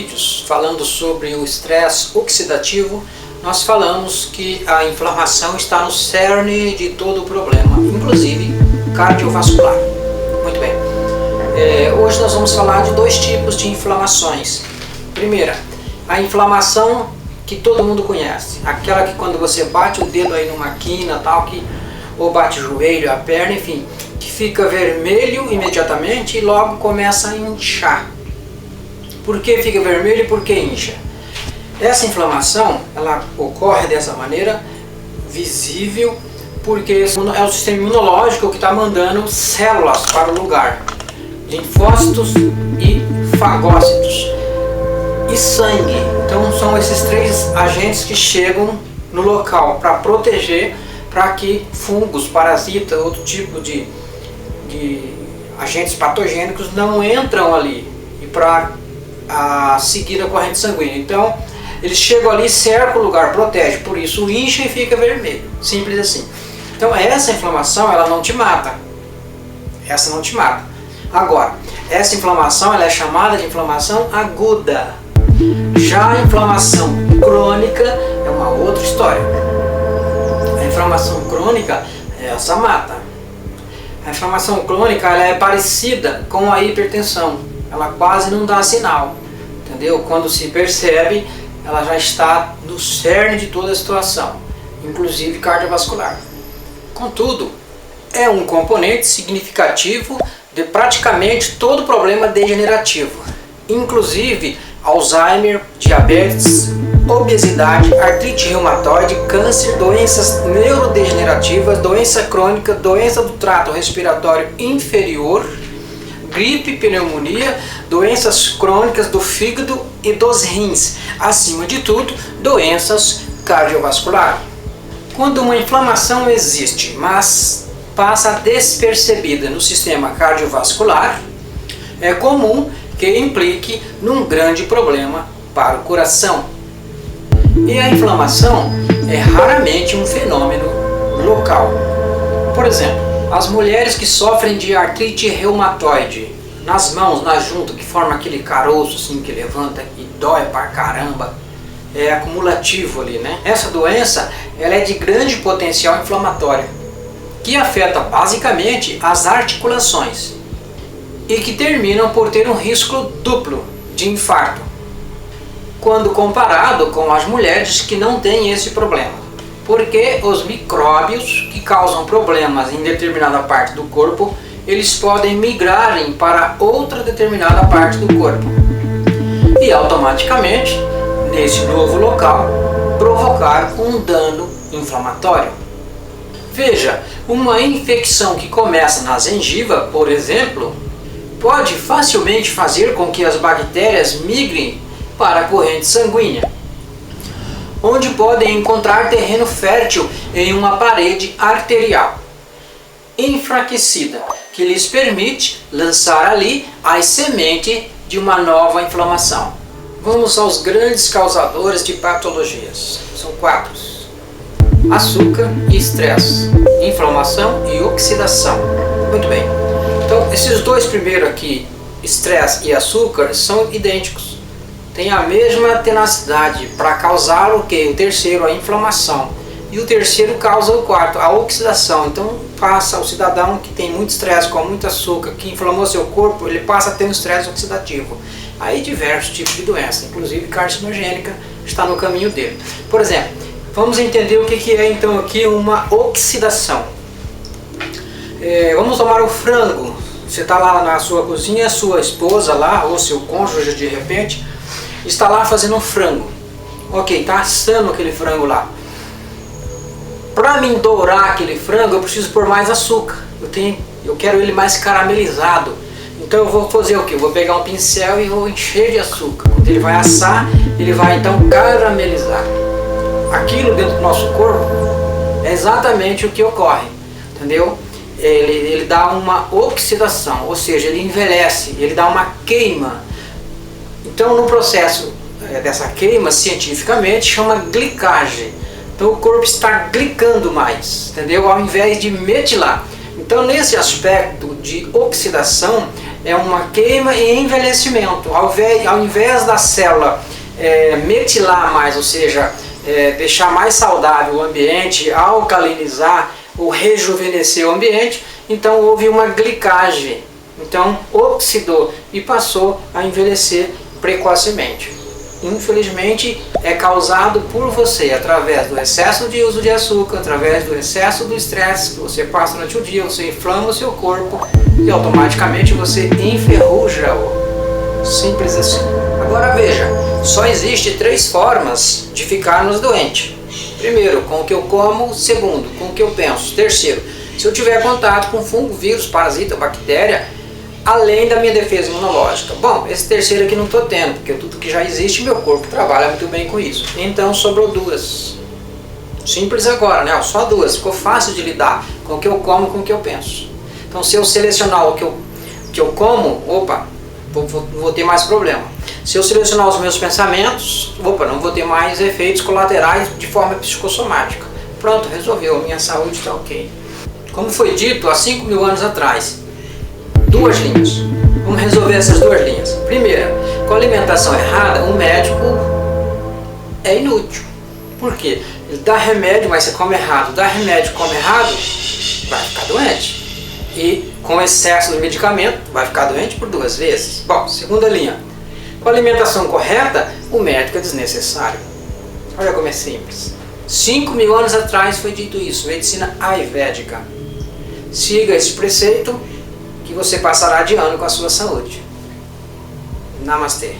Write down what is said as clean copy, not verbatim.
vídeos falando sobre o estresse oxidativo, nós falamos que a inflamação está no cerne de todo o problema, inclusive cardiovascular. Muito bem. Hoje nós vamos falar de dois tipos de inflamações. Primeira, a inflamação que todo mundo conhece, aquela que quando você bate o dedo aí numa quina, tal, ou bate o joelho, a perna, enfim, que fica vermelho imediatamente e logo começa a inchar. Por que fica vermelho e por que incha? Essa inflamação, ela ocorre dessa maneira visível porque é o sistema imunológico que está mandando células para o lugar, linfócitos e fagócitos e sangue. Então são esses três agentes que chegam no local para proteger, para que fungos, parasitas, outro tipo de agentes patogênicos não entram ali e para seguir a corrente sanguínea. Então eles chegam ali, cercam o lugar, protege, por isso incha e fica vermelho, simples assim. Então essa inflamação, ela não te mata, essa não te mata. Agora, essa inflamação, ela é chamada de inflamação aguda. Já a inflamação crônica é uma outra história. A inflamação crônica, essa mata. A inflamação crônica, ela é parecida com a hipertensão, ela quase não dá sinal, entendeu? Quando se percebe, ela já está no cerne de toda a situação, inclusive cardiovascular. Contudo, é um componente significativo de praticamente todo problema degenerativo, inclusive Alzheimer, diabetes, obesidade, artrite reumatoide, câncer, doenças neurodegenerativas, doença crônica, doença do trato respiratório inferior, gripe, pneumonia, doenças crônicas do fígado e dos rins, acima de tudo, doenças cardiovasculares. Quando uma inflamação existe, mas passa despercebida no sistema cardiovascular, é comum que implique num grande problema para o coração. E a inflamação é raramente um fenômeno local. Por exemplo, as mulheres que sofrem de artrite reumatoide nas mãos, na junta, que forma aquele caroço assim que levanta e dói pra caramba, é acumulativo ali, né? Essa doença, ela é de grande potencial inflamatório, que afeta basicamente as articulações e que terminam por ter um risco duplo de infarto, quando comparado com as mulheres que não têm esse problema, porque os micróbios que causam problemas em determinada parte do corpo, eles podem migrarem para outra determinada parte do corpo e automaticamente, nesse novo local, provocar um dano inflamatório. Veja, uma infecção que começa na gengiva, por exemplo, pode facilmente fazer com que as bactérias migrem para a corrente sanguínea, onde podem encontrar terreno fértil em uma parede arterial enfraquecida, que lhes permite lançar ali as sementes de uma nova inflamação. Vamos aos grandes causadores de patologias. São 4. Açúcar e estresse, inflamação e oxidação. Muito bem. Então, esses dois primeiros aqui, estresse e açúcar, são idênticos. Tem a mesma tenacidade para causar o que? O terceiro, a inflamação. E o terceiro causa o quarto, a oxidação. Então, passa o cidadão que tem muito estresse, com muito açúcar, que inflamou seu corpo, ele passa a ter um estresse oxidativo. Aí diversos tipos de doença, inclusive carcinogênica, está no caminho dele. Por exemplo, vamos entender o que é então aqui uma oxidação. Vamos tomar o frango. Você está lá na sua cozinha, sua esposa lá, ou seu cônjuge de repente, está lá fazendo um frango. Ok, está assando aquele frango lá. Para mim dourar aquele frango, eu preciso pôr mais açúcar. Eu quero ele mais caramelizado. Então eu vou fazer o que? Eu vou pegar um pincel e vou encher de açúcar. Quando ele vai assar, ele vai então caramelizar. Aquilo dentro do nosso corpo é exatamente o que ocorre, entendeu? Ele dá uma oxidação, ou seja, ele envelhece, ele dá uma queima. Então no processo dessa queima, cientificamente, chama glicagem. Então o corpo está glicando mais, entendeu? Ao invés de metilar. Então nesse aspecto de oxidação, é uma queima e envelhecimento. Ao invés da célula metilar mais, ou seja, deixar mais saudável o ambiente, alcalinizar ou rejuvenescer o ambiente, então houve uma glicagem, então oxidou e passou a envelhecer precocemente. Infelizmente é causado por você através do excesso de uso de açúcar, através do excesso do estresse que você passa durante o dia, você inflama o seu corpo e automaticamente você enferruja-o. Simples assim. Agora veja, só existe 3 formas de ficarmos doentes. Primeiro, com o que eu como. Segundo, com o que eu penso. Terceiro, se eu tiver contato com fungo, vírus, parasita, bactéria, além da minha defesa imunológica. Bom, esse terceiro aqui não estou tendo, porque tudo que já existe, meu corpo trabalha muito bem com isso. Então sobrou 2. Simples agora, né? Só 2. Ficou fácil de lidar com o que eu como, com o que eu penso. Então se eu selecionar o que eu como, opa, vou ter mais problema. Se eu selecionar os meus pensamentos, opa, não vou ter mais efeitos colaterais de forma psicossomática. Pronto, resolveu, a minha saúde está ok. Como foi dito há 5.000 anos atrás, 2 linhas. Vamos resolver essas 2 linhas. Primeira, com a alimentação errada, um médico é inútil. Por quê? Ele dá remédio, mas você come errado. Dá remédio, come errado, vai ficar doente. E com excesso de medicamento, vai ficar doente por 2 vezes. Bom, segunda linha. Com a alimentação correta, o médico é desnecessário. Olha como é simples. 5.000 anos atrás foi dito isso, medicina ayurvédica. Siga esse preceito que você passará de ano com a sua saúde. Namastê.